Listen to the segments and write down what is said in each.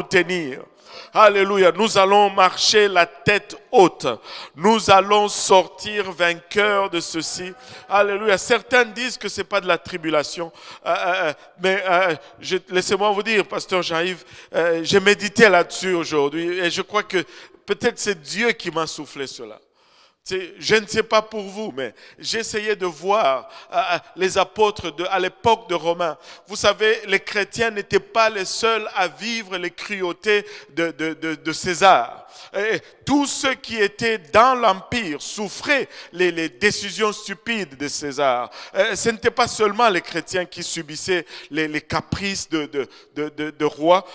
tenir. Alléluia. Nous allons marcher la tête haute. Nous allons sortir vainqueurs de ceci. Alléluia. Certains disent que ce n'est pas de la tribulation. Laissez-moi vous dire, pasteur Jean-Yves, j'ai médité là-dessus aujourd'hui et je crois que peut-être c'est Dieu qui m'a soufflé cela. Je ne sais pas pour vous, mais j'essayais de voir les apôtres à l'époque de Romains. Vous savez, les chrétiens n'étaient pas les seuls à vivre les cruautés de César. Et tous ceux qui étaient dans l'Empire souffraient les décisions stupides de César. Ce n'était pas seulement les chrétiens qui subissaient les caprices de rois,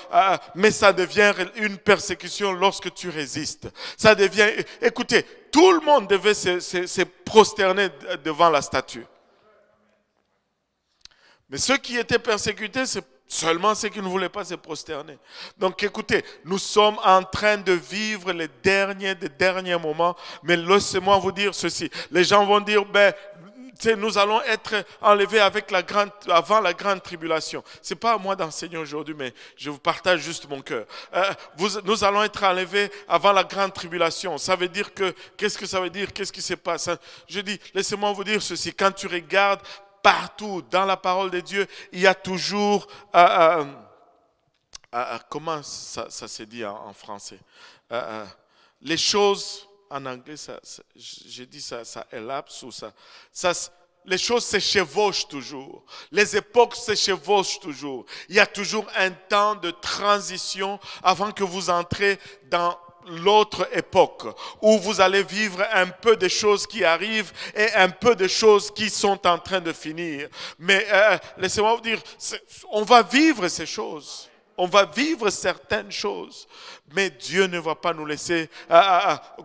mais ça devient une persécution lorsque tu résistes. Ça devient, écoutez, tout le monde devait se prosterner devant la statue. Mais ceux qui étaient persécutés, c'est seulement ceux qui ne voulaient pas se prosterner. Donc écoutez, nous sommes en train de vivre les derniers moments. Mais laissez-moi vous dire ceci. Les gens vont dire, nous allons être enlevés avant la grande tribulation. Ce n'est pas à moi d'enseigner aujourd'hui, mais je vous partage juste mon cœur. Nous allons être enlevés avant la grande tribulation. Ça veut dire que, qu'est-ce que ça veut dire? Qu'est-ce qui se passe? Je dis, laissez-moi vous dire ceci. Quand tu regardes partout dans la parole de Dieu, il y a toujours, comment ça se dit en français? Les choses... En anglais, j'ai dit ça élapse ou ça, les choses se chevauchent toujours. Les époques se chevauchent toujours. Il y a toujours un temps de transition avant que vous entrez dans l'autre époque où vous allez vivre un peu de choses qui arrivent et un peu de choses qui sont en train de finir. Mais laissez-moi vous dire, on va vivre ces choses. On va vivre certaines choses, mais Dieu ne va pas nous laisser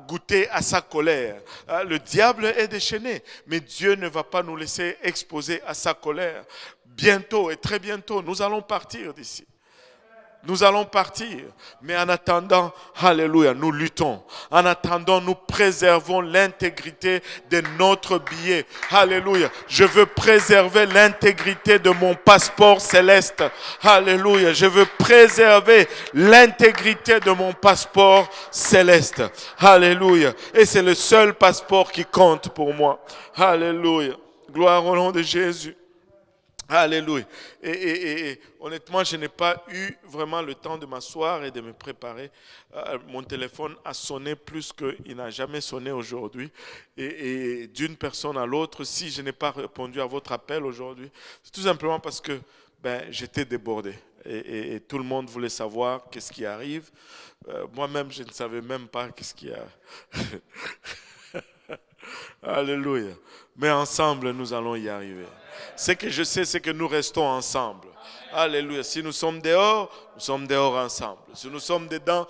goûter à sa colère. Le diable est déchaîné, mais Dieu ne va pas nous laisser exposer à sa colère. Bientôt et très bientôt, nous allons partir d'ici. Nous allons partir, mais en attendant, alléluia, nous luttons. En attendant, nous préservons l'intégrité de notre billet. Alléluia, je veux préserver l'intégrité de mon passeport céleste. Alléluia, je veux préserver l'intégrité de mon passeport céleste. Alléluia, et c'est le seul passeport qui compte pour moi. Alléluia, gloire au nom de Jésus. Alléluia. Et honnêtement, je n'ai pas eu vraiment le temps de m'asseoir et de me préparer. Mon téléphone a sonné plus qu'il n'a jamais sonné aujourd'hui. Et d'une personne à l'autre, si je n'ai pas répondu à votre appel aujourd'hui, c'est tout simplement parce que j'étais débordé. Et tout le monde voulait savoir qu'est-ce qui arrive. Moi-même, je ne savais même pas qu'est-ce qui a... Alléluia. Mais ensemble, nous allons y arriver. Ce que je sais, c'est que nous restons ensemble. Alléluia. Si nous sommes dehors ensemble. Si nous sommes dedans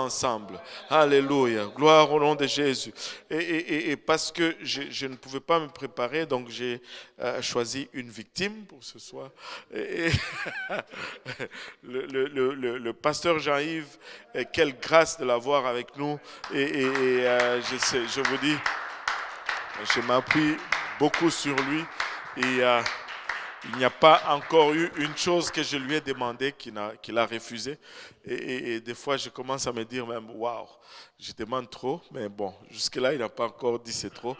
ensemble. Alléluia. Gloire au nom de Jésus. Et parce que je ne pouvais pas me préparer, donc j'ai choisi une victime pour ce soir. Le pasteur Jean-Yves, quelle grâce de l'avoir avec nous. Je vous dis, je m'appuie beaucoup sur lui. Et il n'y a pas encore eu une chose que je lui ai demandé qu'il a refusé. Et des fois, je commence à me dire même, waouh, je demande trop. Mais bon, jusque-là, il n'a pas encore dit c'est trop.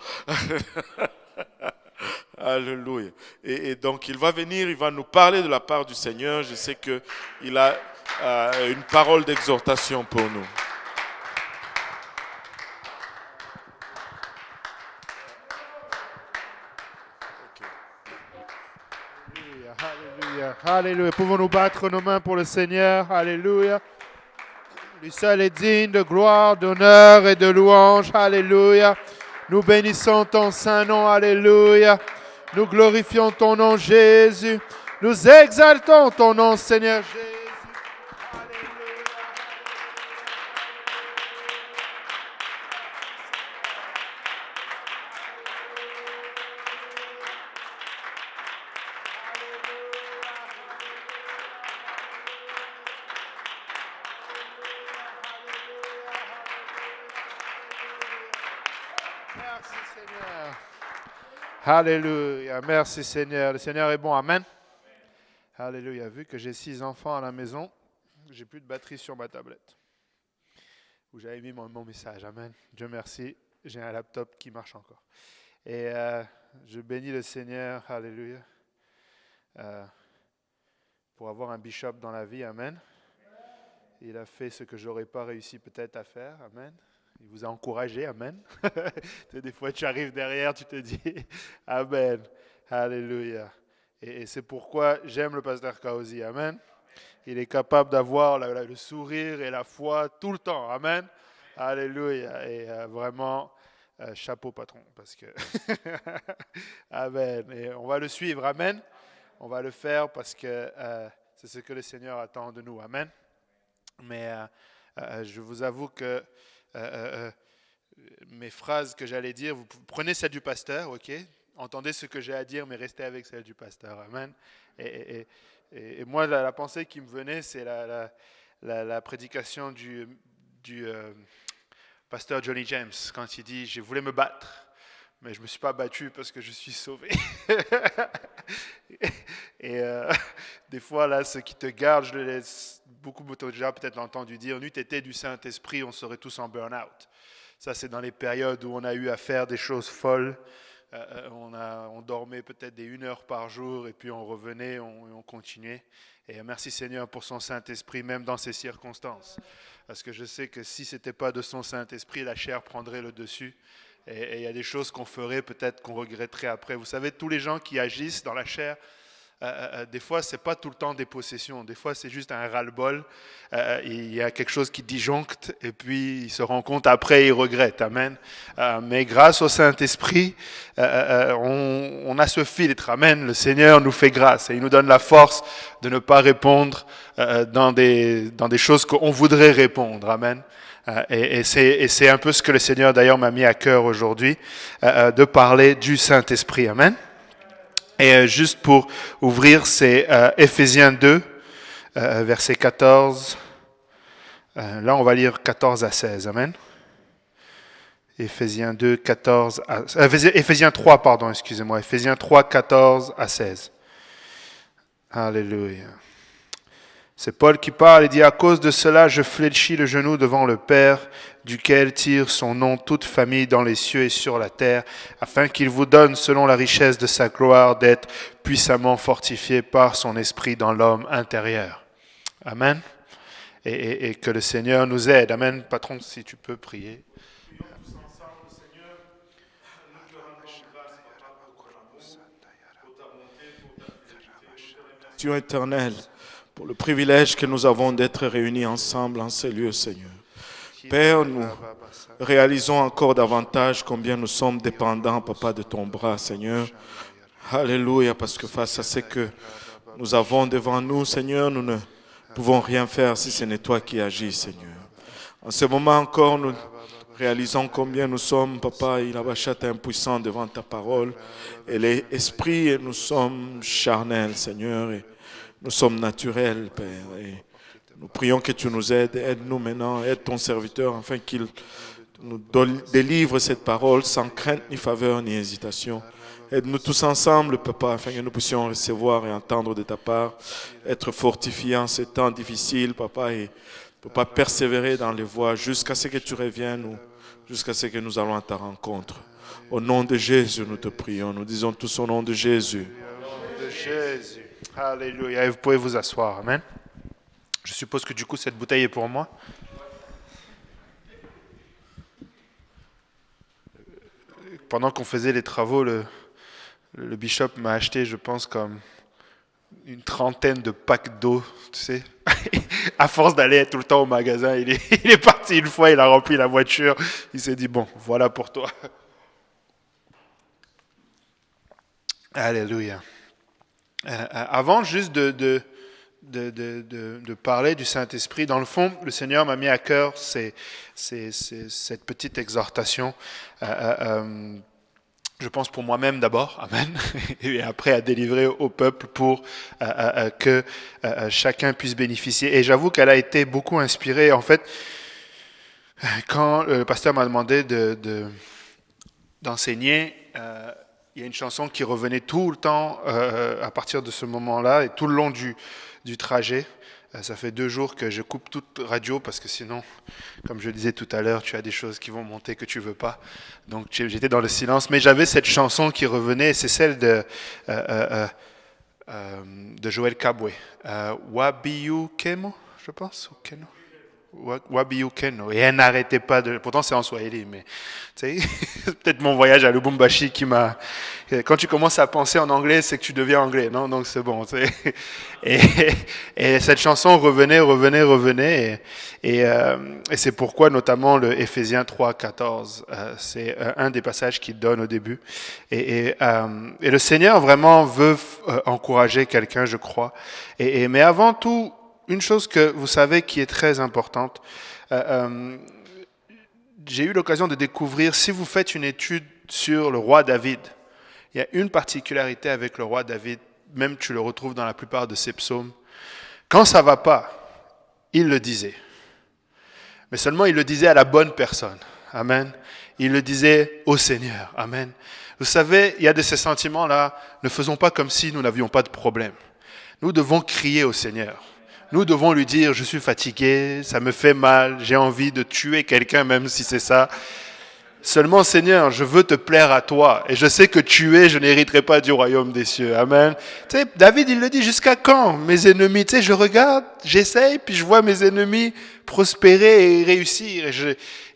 Alléluia. Et donc, il va venir, il va nous parler de la part du Seigneur. Je sais qu'il a une parole d'exhortation pour nous. Alléluia, alléluia. Pouvons-nous battre nos mains pour le Seigneur? Alléluia. Lui seul est digne de gloire, d'honneur et de louange. Alléluia. Nous bénissons ton saint nom. Alléluia. Nous glorifions ton nom, Jésus. Nous exaltons ton nom, Seigneur Jésus. Alléluia. Merci Seigneur. Le Seigneur est bon. Amen. Alléluia. Vu que j'ai 6 enfants à la maison, j'ai plus de batterie sur ma tablette. Où j'avais mis mon message. Amen. Dieu merci, j'ai un laptop qui marche encore. Et je bénis le Seigneur, alléluia, pour avoir un bishop dans la vie. Amen. Il a fait ce que je n'aurais pas réussi peut-être à faire. Amen. Il vous a encouragé. Amen. Des fois, tu arrives derrière, tu te dis Amen. Alléluia. Et c'est pourquoi j'aime le pasteur Kaozi. Amen. Il est capable d'avoir le sourire et la foi tout le temps. Amen. Alléluia. Et vraiment, chapeau patron. Parce que Amen. Et on va le suivre. Amen. On va le faire parce que c'est ce que le Seigneur attend de nous. Amen. Mais je vous avoue que mes phrases que j'allais dire, vous prenez celle du pasteur, ok? Entendez ce que j'ai à dire, mais restez avec celle du pasteur. Amen. Et moi, la pensée qui me venait, c'est la prédication du pasteur Johnny James, quand il dit « Je voulais me battre, mais je ne me suis pas battu parce que je suis sauvé. » Et des fois, là, ce qui te garde, je le laisse, beaucoup déjà peut-être entendu dire, n'eût été du Saint-Esprit, on serait tous en burn-out. Ça, c'est dans les périodes où on a eu à faire des choses folles. On dormait peut-être des 1 heure par jour et puis on revenait, on continuait. Et merci Seigneur pour son Saint-Esprit, même dans ces circonstances. Parce que je sais que si ce n'était pas de son Saint-Esprit, la chair prendrait le dessus. Et il y a des choses qu'on ferait, peut-être qu'on regretterait après. Vous savez, tous les gens qui agissent dans la chair, des fois, ce n'est pas tout le temps des possessions. Des fois, c'est juste un ras-le-bol. Il y a quelque chose qui disjoncte et puis ils se rendent compte après, ils regrettent. Amen. Mais grâce au Saint-Esprit, on a ce filtre. Amen. Le Seigneur nous fait grâce et il nous donne la force de ne pas répondre dans des choses qu'on voudrait répondre. Amen. Et c'est un peu ce que le Seigneur d'ailleurs m'a mis à cœur aujourd'hui, de parler du Saint-Esprit. Amen. Et juste pour ouvrir, c'est Éphésiens 2, verset 14. Là, on va lire 14 à 16. Amen. Éphésiens 2, 14 à... Éphésiens 3, pardon, excusez-moi. Éphésiens 3, 14 à 16. Alléluia. C'est Paul qui parle et dit « À cause de cela, je fléchis le genou devant le Père, duquel tire son nom toute famille dans les cieux et sur la terre, afin qu'il vous donne, selon la richesse de sa gloire, d'être puissamment fortifié par son esprit dans l'homme intérieur. » Amen. Et que le Seigneur nous aide. Amen. Patron, si tu peux prier. Dieu éternel, pour le privilège que nous avons d'être réunis ensemble en ces lieux, Seigneur. Père, nous réalisons encore davantage combien nous sommes dépendants, Papa, de ton bras, Seigneur. Alléluia, parce que face à ce que nous avons devant nous, Seigneur, nous ne pouvons rien faire si ce n'est toi qui agis, Seigneur. En ce moment encore, nous réalisons combien nous sommes, Papa, Ilabachata, impuissants devant ta parole. Et l'esprit, et nous sommes charnels, Seigneur, et nous sommes naturels, Père. Et nous prions que tu nous aides. Aide-nous maintenant, aide ton serviteur, afin qu'il nous délivre cette parole sans crainte, ni faveur, ni hésitation. Aide-nous tous ensemble, Papa, afin que nous puissions recevoir et entendre de ta part, être fortifiés en ces temps difficiles, Papa, et Papa, persévérer dans les voies jusqu'à ce que tu reviennes ou jusqu'à ce que nous allons à ta rencontre. Au nom de Jésus, nous te prions. Nous disons tous au nom de Jésus. Au nom de Jésus. Alléluia. Et vous pouvez vous asseoir. Amen. Je suppose que du coup, cette bouteille est pour moi. Pendant qu'on faisait les travaux, le bishop m'a acheté, je pense, comme une trentaine de packs d'eau, tu sais. À force d'aller tout le temps au magasin, il est parti une fois, il a rempli la voiture. Il s'est dit, bon, voilà pour toi. Alléluia. Avant juste de parler du Saint-Esprit, dans le fond, le Seigneur m'a mis à cœur cette petite exhortation. Je pense pour moi-même d'abord, amen, et après à délivrer au peuple pour que chacun puisse bénéficier. Et j'avoue qu'elle a été beaucoup inspirée. En fait, quand le pasteur m'a demandé d'enseigner, il y a une chanson qui revenait tout le temps à partir de ce moment-là et tout le long du trajet. Ça fait 2 jours que je coupe toute radio parce que sinon, comme je le disais tout à l'heure, tu as des choses qui vont monter que tu veux pas. Donc j'étais dans le silence. Mais j'avais cette chanson qui revenait, c'est celle de Joël Kabwe. Wabiyu Kemo, je pense, ou Keno. Wabiyu Keno. Et elle n'arrêtait pas de... Pourtant, c'est en Swahili, mais tu sais, peut-être mon voyage à Lubumbashi qui m'a... Quand tu commences à penser en anglais, c'est que tu deviens anglais, non? Donc c'est bon, tu sais. Et cette chanson revenait. Et c'est pourquoi, notamment, le Éphésiens 3:14, c'est un des passages qu'il donne au début. Et le Seigneur vraiment veut encourager quelqu'un, je crois. Mais avant tout, une chose que vous savez qui est très importante, j'ai eu l'occasion de découvrir, si vous faites une étude sur le roi David, il y a une particularité avec le roi David, même tu le retrouves dans la plupart de ses psaumes. Quand ça ne va pas, il le disait. Mais seulement il le disait à la bonne personne. Amen. Il le disait au Seigneur. Amen. Vous savez, il y a de ces sentiments-là, ne faisons pas comme si nous n'avions pas de problème. Nous devons crier au Seigneur. Nous devons lui dire, je suis fatigué, ça me fait mal, j'ai envie de tuer quelqu'un même si c'est ça. Seulement, Seigneur, je veux te plaire à toi. Et je sais que tuer, je n'hériterai pas du royaume des cieux. Amen. Tu sais, David, il le dit, jusqu'à quand mes ennemis? Tu sais, je regarde, j'essaye, puis je vois mes ennemis prospérer et réussir.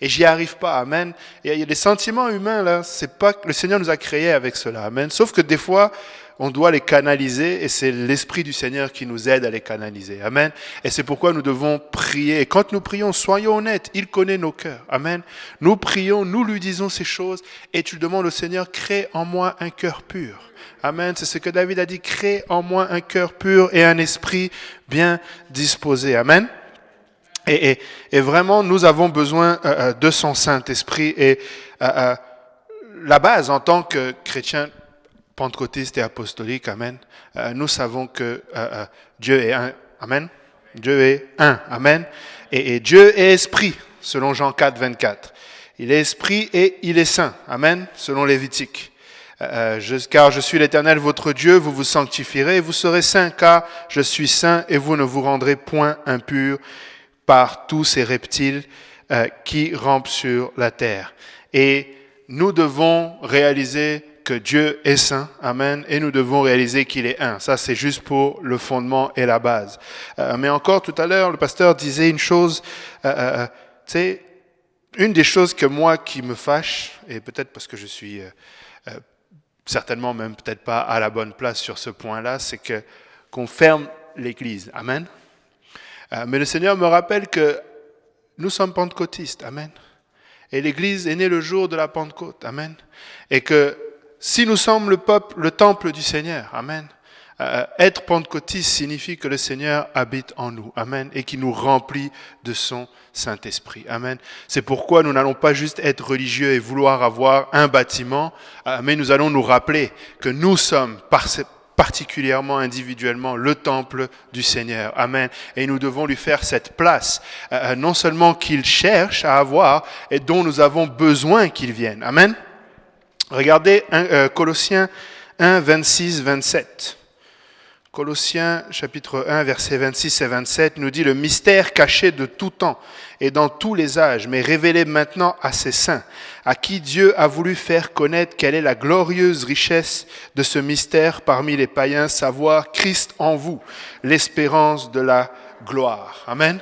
Et j'y arrive pas. Amen. Et il y a des sentiments humains, là. C'est pas que le Seigneur nous a créés avec cela. Amen. Sauf que des fois, on doit les canaliser et c'est l'Esprit du Seigneur qui nous aide à les canaliser. Amen. Et c'est pourquoi nous devons prier. Et quand nous prions, soyons honnêtes, il connaît nos cœurs. Amen. Nous prions, nous lui disons ces choses et tu demandes au Seigneur, crée en moi un cœur pur. Amen. C'est ce que David a dit, crée en moi un cœur pur et un esprit bien disposé. Amen. Et vraiment, nous avons besoin de son Saint-Esprit et la base en tant que chrétien pentecôtiste et apostolique, amen. Nous savons que Dieu est un, amen. Dieu est un, amen. Et Dieu est esprit, selon Jean 4:24. Il est esprit et il est saint, amen, selon Lévitique. Car je suis l'Éternel, votre Dieu, vous vous sanctifierez et vous serez saints, car je suis saint et vous ne vous rendrez point impurs par tous ces reptiles qui rampent sur la terre. Et nous devons réaliser que Dieu est saint, amen, et nous devons réaliser qu'il est un. Ça, c'est juste pour le fondement et la base. Mais encore tout à l'heure, le pasteur disait une chose, tu sais, une des choses que moi qui me fâche, et peut-être parce que je suis certainement même peut-être pas à la bonne place sur ce point-là, c'est qu'on ferme l'Église, amen. Mais le Seigneur me rappelle que nous sommes pentecôtistes, amen. Et l'Église est née le jour de la Pentecôte, amen. Et que si nous sommes le temple du Seigneur, amen, être pentecôtiste signifie que le Seigneur habite en nous, amen, et qu'il nous remplit de son Saint-Esprit, amen. C'est pourquoi nous n'allons pas juste être religieux et vouloir avoir un bâtiment, mais nous allons nous rappeler que nous sommes particulièrement individuellement le temple du Seigneur, amen. Et nous devons lui faire cette place, non seulement qu'il cherche à avoir et dont nous avons besoin qu'il vienne, amen. Regardez Colossiens 1, 26, 27. Colossiens chapitre 1, versets 26 et 27 nous dit « Le mystère caché de tout temps et dans tous les âges, mais révélé maintenant à ses saints, à qui Dieu a voulu faire connaître quelle est la glorieuse richesse de ce mystère parmi les païens, savoir Christ en vous, l'espérance de la gloire. » Amen.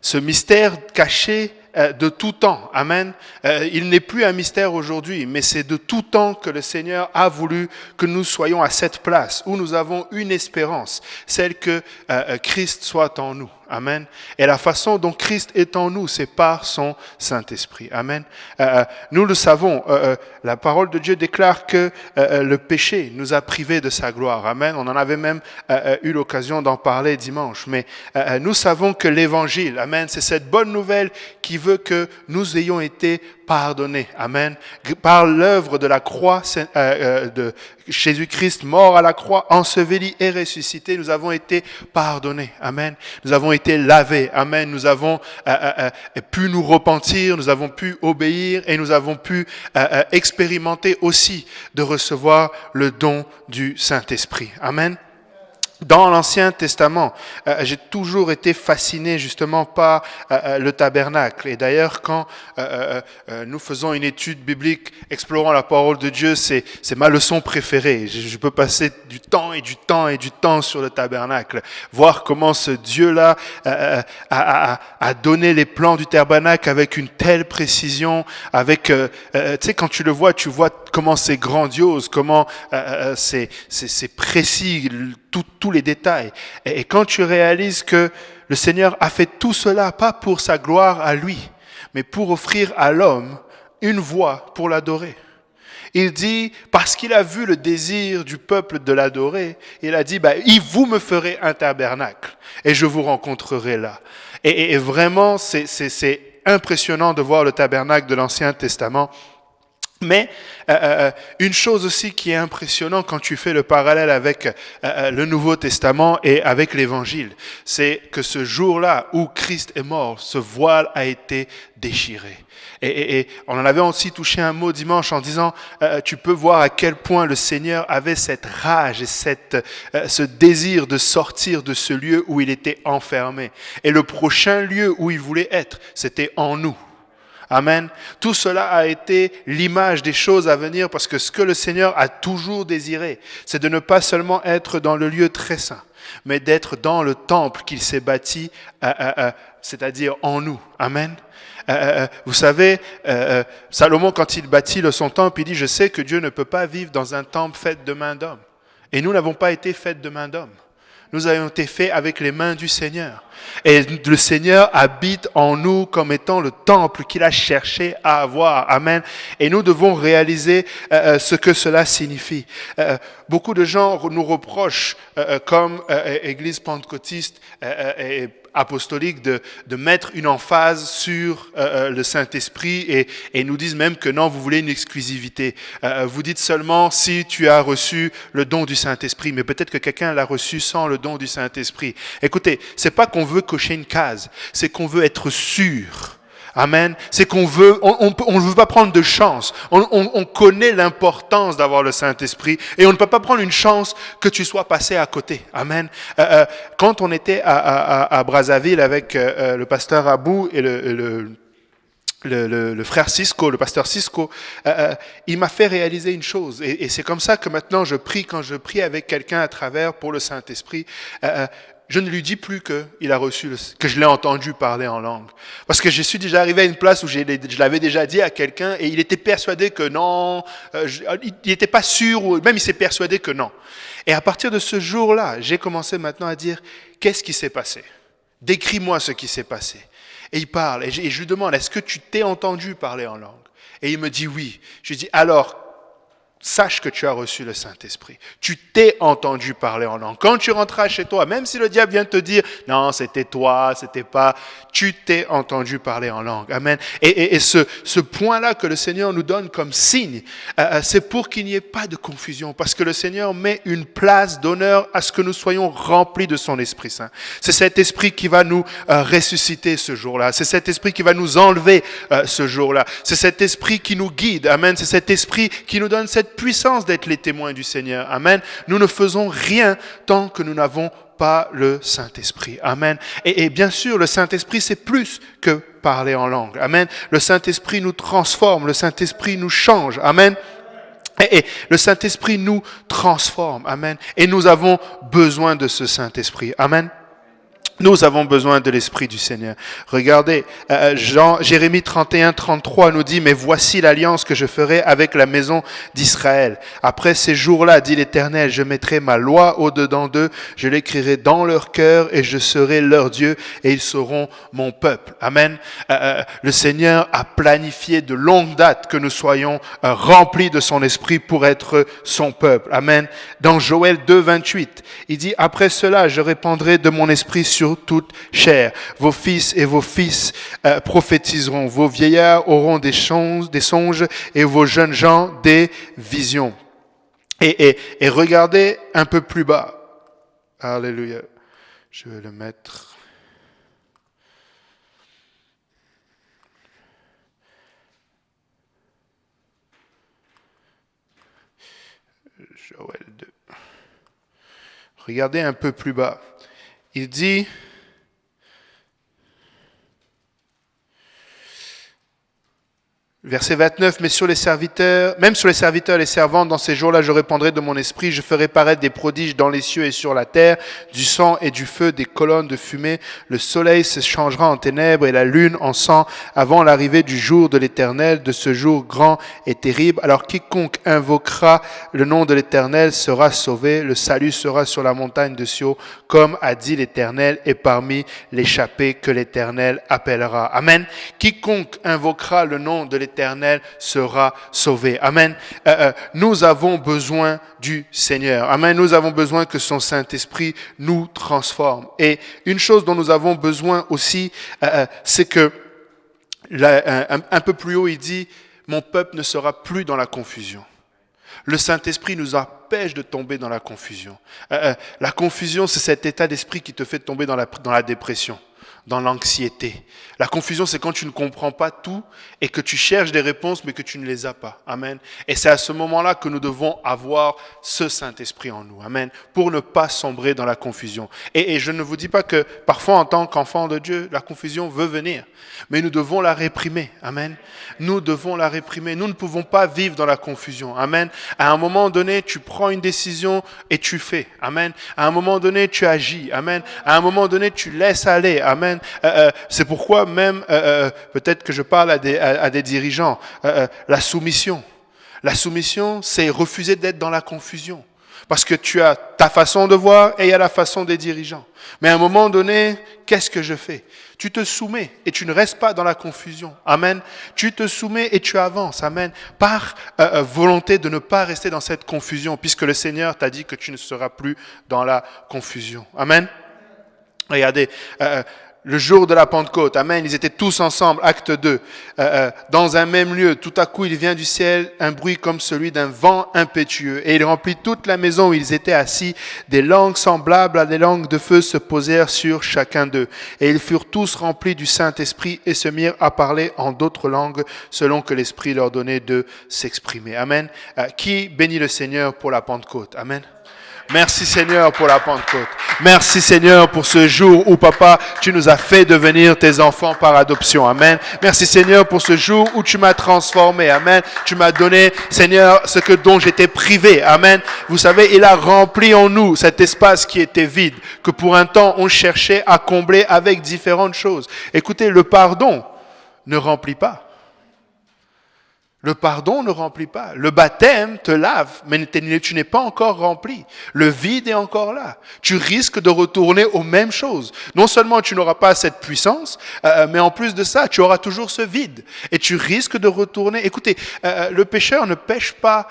Ce mystère caché de tout temps. Amen. Il n'est plus un mystère aujourd'hui, mais c'est de tout temps que le Seigneur a voulu que nous soyons à cette place où nous avons une espérance, celle que Christ soit en nous. Amen. Et la façon dont Christ est en nous, c'est par son Saint-Esprit. Amen. Nous le savons, la parole de Dieu déclare que le péché nous a privés de sa gloire. Amen. On en avait même eu l'occasion d'en parler dimanche. Mais nous savons que l'évangile, amen, c'est cette bonne nouvelle qui veut que nous ayons été pardonnés. Amen. Par l'œuvre de la croix de Jésus-Christ, mort à la croix, enseveli et ressuscité, nous avons été pardonnés. Amen. Nous avons été lavés. Amen. Nous avons pu nous repentir, nous avons pu obéir et nous avons pu expérimenter aussi de recevoir le don du Saint-Esprit. Amen. Dans l'Ancien Testament, j'ai toujours été fasciné justement par le tabernacle. Et d'ailleurs, quand nous faisons une étude biblique explorant la parole de Dieu, c'est ma leçon préférée. Je peux passer du temps et du temps et du temps sur le tabernacle, voir comment ce Dieu-là a donné les plans du tabernacle avec une telle précision, avec, tu sais, quand tu le vois, tu vois comment c'est grandiose, comment c'est précis, tous les détails. Et quand tu réalises que le Seigneur a fait tout cela, pas pour sa gloire à lui, mais pour offrir à l'homme une voie pour l'adorer. Il dit, parce qu'il a vu le désir du peuple de l'adorer, il a dit, vous me ferez un tabernacle et je vous rencontrerai là. Et vraiment, c'est impressionnant de voir le tabernacle de l'Ancien Testament. Mais une chose aussi qui est impressionnante quand tu fais le parallèle avec le Nouveau Testament et avec l'Évangile, c'est que ce jour-là où Christ est mort, ce voile a été déchiré. Et on en avait aussi touché un mot dimanche en disant, tu peux voir à quel point le Seigneur avait cette rage et ce désir de sortir de ce lieu où il était enfermé. Et le prochain lieu où il voulait être, c'était en nous. Amen. Tout cela a été l'image des choses à venir parce que ce que le Seigneur a toujours désiré, c'est de ne pas seulement être dans le lieu très saint, mais d'être dans le temple qu'il s'est bâti, c'est-à-dire en nous. Amen. Vous savez, Salomon, quand il bâtit son temple, il dit, je sais que Dieu ne peut pas vivre dans un temple fait de main d'homme. Et nous n'avons pas été faits de main d'homme. Nous avons été faits avec les mains du Seigneur. Et le Seigneur habite en nous comme étant le temple qu'il a cherché à avoir. Amen. Et nous devons réaliser ce que cela signifie. Beaucoup de gens nous reprochent, comme Église pentecôtiste et apostolique, de mettre une emphase sur le Saint-Esprit et nous disent même que non, vous voulez une exclusivité. Vous dites seulement si tu as reçu le don du Saint-Esprit, mais peut-être que quelqu'un l'a reçu sans le don du Saint-Esprit. Écoutez, c'est pas qu'on veut cocher une case, c'est qu'on veut être sûr. Amen. C'est qu'on veut, on ne veut pas prendre de chance. On connaît l'importance d'avoir le Saint-Esprit et on ne peut pas prendre une chance que tu sois passé à côté. Amen. Quand on était à Brazzaville avec le pasteur Abou et le frère Cisco, le pasteur Cisco, il m'a fait réaliser une chose. Et c'est comme ça que maintenant je prie, quand je prie avec quelqu'un à travers pour le Saint-Esprit, je ne lui dis plus qu'il a reçu, que je l'ai entendu parler en langue. Parce que je suis déjà arrivé à une place où je l'avais déjà dit à quelqu'un et il était persuadé que non, il n'était pas sûr, ou même il s'est persuadé que non. Et à partir de ce jour-là, j'ai commencé maintenant à dire, qu'est-ce qui s'est passé? Décris-moi ce qui s'est passé. Et il parle, et je lui demande, est-ce que tu t'es entendu parler en langue? Et il me dit oui. Je lui dis, alors, sache que tu as reçu le Saint-Esprit. Tu t'es entendu parler en langue. Quand tu rentras chez toi, même si le diable vient te dire, non, c'était toi, c'était pas, tu t'es entendu parler en langue. Amen. Et ce point-là que le Seigneur nous donne comme signe, c'est pour qu'il n'y ait pas de confusion, parce que le Seigneur met une place d'honneur à ce que nous soyons remplis de son Esprit Saint. C'est cet Esprit qui va nous ressusciter ce jour-là. C'est cet Esprit qui va nous enlever ce jour-là. C'est cet Esprit qui nous guide. Amen. C'est cet Esprit qui nous donne cette puissance d'être les témoins du Seigneur. Amen. Nous ne faisons rien tant que nous n'avons pas le Saint-Esprit. Amen. Et bien sûr, le Saint-Esprit, c'est plus que parler en langue. Amen. Le Saint-Esprit nous transforme. Le Saint-Esprit nous change. Amen. Et le Saint-Esprit nous transforme. Amen. Et nous avons besoin de ce Saint-Esprit. Amen. Nous avons besoin de l'Esprit du Seigneur. Regardez, Jérémie 31, 33 nous dit, « Mais voici l'alliance que je ferai avec la maison d'Israël. Après ces jours-là, dit l'Éternel, je mettrai ma loi au-dedans d'eux, je l'écrirai dans leur cœur et je serai leur Dieu et ils seront mon peuple. » Amen. Le Seigneur a planifié de longue date que nous soyons remplis de son Esprit pour être son peuple. Amen. Dans Joël 2, 28, il dit, « Après cela, je répandrai de mon esprit sur toute chair. Vos fils et vos fils prophétiseront. Vos vieillards auront des songes et vos jeunes gens des visions. » Et regardez un peu plus bas. Alléluia. Je vais le mettre. Joël 2. Regardez un peu plus bas. Il dit... Verset 29, mais sur les serviteurs, même sur les serviteurs et les servantes, dans ces jours-là, je répandrai de mon esprit, je ferai paraître des prodiges dans les cieux et sur la terre, du sang et du feu, des colonnes de fumée. Le soleil se changera en ténèbres et la lune en sang avant l'arrivée du jour de l'Éternel, de ce jour grand et terrible. Alors quiconque invoquera le nom de l'Éternel sera sauvé. Le salut sera sur la montagne de Sion, comme a dit l'Éternel, et parmi l'échappée que l'Éternel appellera. Amen. Quiconque invoquera le nom de l'Éternel sera sauvé. Amen. Nous avons besoin du Seigneur. Amen. Nous avons besoin que son Saint-Esprit nous transforme. Et une chose dont nous avons besoin aussi, c'est que un peu plus haut, il dit, mon peuple ne sera plus dans la confusion. Le Saint-Esprit nous empêche de tomber dans la confusion. La confusion, c'est cet état d'esprit qui te fait tomber dans la dépression, dans l'anxiété. La confusion, c'est quand tu ne comprends pas tout et que tu cherches des réponses mais que tu ne les as pas. Amen. Et c'est à ce moment-là que nous devons avoir ce Saint-Esprit en nous. Amen. Pour ne pas sombrer dans la confusion. Et je ne vous dis pas que parfois en tant qu'enfant de Dieu, la confusion veut venir. Mais nous devons la réprimer. Amen. Nous devons la réprimer. Nous ne pouvons pas vivre dans la confusion. Amen. À un moment donné, tu prends une décision et tu fais. Amen. À un moment donné, tu agis. Amen. À un moment donné, tu laisses aller. Amen. C'est pourquoi même, peut-être que je parle à des dirigeants, la soumission. La soumission, c'est refuser d'être dans la confusion. Parce que tu as ta façon de voir et il y a la façon des dirigeants. Mais à un moment donné, qu'est-ce que je fais? Tu te soumets et tu ne restes pas dans la confusion. Amen. Tu te soumets et tu avances. Amen. Par volonté de ne pas rester dans cette confusion, puisque le Seigneur t'a dit que tu ne seras plus dans la confusion. Amen. Regardez, le jour de la Pentecôte, amen, ils étaient tous ensemble, acte 2, dans un même lieu. Tout à coup, il vient du ciel un bruit comme celui d'un vent impétueux. Et il remplit toute la maison où ils étaient assis. Des langues semblables à des langues de feu se posèrent sur chacun d'eux. Et ils furent tous remplis du Saint-Esprit et se mirent à parler en d'autres langues selon que l'Esprit leur donnait de s'exprimer. Amen. Qui bénit le Seigneur pour la Pentecôte? Amen. Merci Seigneur pour la Pentecôte. Merci Seigneur pour ce jour où Papa, tu nous as fait devenir tes enfants par adoption. Amen. Merci Seigneur pour ce jour où tu m'as transformé. Amen. Tu m'as donné Seigneur ce que dont j'étais privé. Amen. Vous savez, il a rempli en nous cet espace qui était vide, que pour un temps on cherchait à combler avec différentes choses. Écoutez, le pardon ne remplit pas. Le pardon ne remplit pas. Le baptême te lave, mais tu n'es pas encore rempli. Le vide est encore là. Tu risques de retourner aux mêmes choses. Non seulement tu n'auras pas cette puissance, mais en plus de ça, tu auras toujours ce vide. Et tu risques de retourner. Écoutez, le pécheur ne pêche pas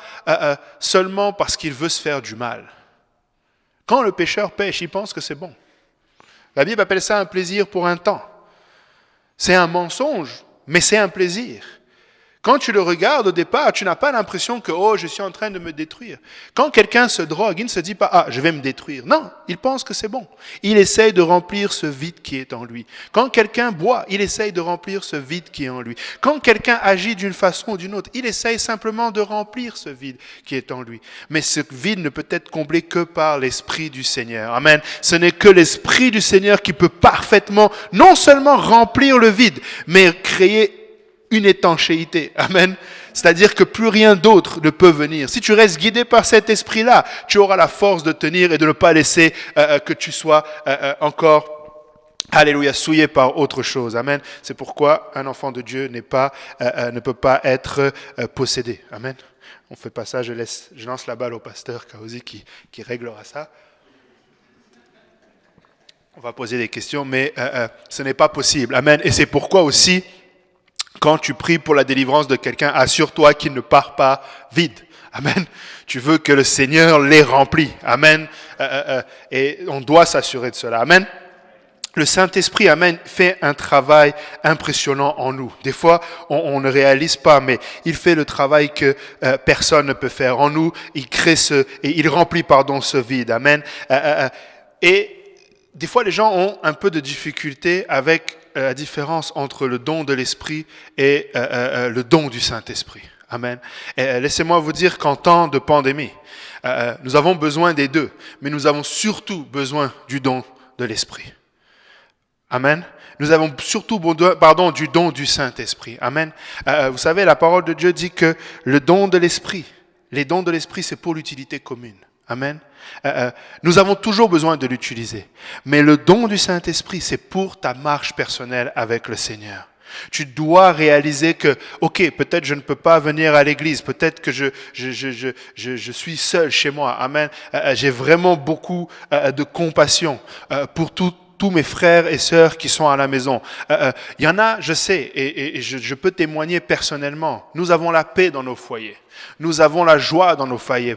seulement parce qu'il veut se faire du mal. Quand le pécheur pêche, il pense que c'est bon. La Bible appelle ça un plaisir pour un temps. C'est un mensonge, mais c'est un plaisir. Quand tu le regardes au départ, tu n'as pas l'impression que « oh, je suis en train de me détruire ». Quand quelqu'un se drogue, il ne se dit pas « ah, je vais me détruire ». Non, il pense que c'est bon. Il essaye de remplir ce vide qui est en lui. Quand quelqu'un boit, il essaye de remplir ce vide qui est en lui. Quand quelqu'un agit d'une façon ou d'une autre, il essaye simplement de remplir ce vide qui est en lui. Mais ce vide ne peut être comblé que par l'Esprit du Seigneur. Amen. Ce n'est que l'Esprit du Seigneur qui peut parfaitement, non seulement remplir le vide, mais créer une étanchéité. Amen. C'est-à-dire que plus rien d'autre ne peut venir. Si tu restes guidé par cet esprit-là, tu auras la force de tenir et de ne pas laisser que tu sois encore, alléluia, souillé par autre chose. Amen. C'est pourquoi un enfant de Dieu ne peut pas être possédé. Amen. On fait pas ça, je lance la balle au pasteur Kaozi qui réglera ça. On va poser des questions, mais ce n'est pas possible. Amen. Et c'est pourquoi aussi, quand tu pries pour la délivrance de quelqu'un, assure-toi qu'il ne part pas vide. Amen. Tu veux que le Seigneur les remplit. Amen. Et on doit s'assurer de cela. Amen. Le Saint-Esprit, amen, fait un travail impressionnant en nous. Des fois, on ne réalise pas, mais il fait le travail que personne ne peut faire en nous. Il crée il remplit, ce vide. Amen. Et des fois, les gens ont un peu de difficulté avec la différence entre le don de l'Esprit et le don du Saint-Esprit. Amen. Et laissez-moi vous dire qu'en temps de pandémie, nous avons besoin des deux, mais nous avons surtout besoin du don de l'Esprit. Amen. Nous avons surtout besoin, du don du Saint-Esprit. Amen. Vous savez, la parole de Dieu dit que le don de l'Esprit, les dons de l'Esprit, c'est pour l'utilité commune. Amen. Nous avons toujours besoin de l'utiliser. Mais le don du Saint-Esprit, c'est pour ta marche personnelle avec le Seigneur. Tu dois réaliser que, ok, peut-être je ne peux pas venir à l'église, peut-être que je suis seul chez moi. Amen. J'ai vraiment beaucoup de compassion pour tous mes frères et sœurs qui sont à la maison. Il y en a, je sais, et je peux témoigner personnellement, nous avons la paix dans nos foyers. Nous avons la joie dans nos foyers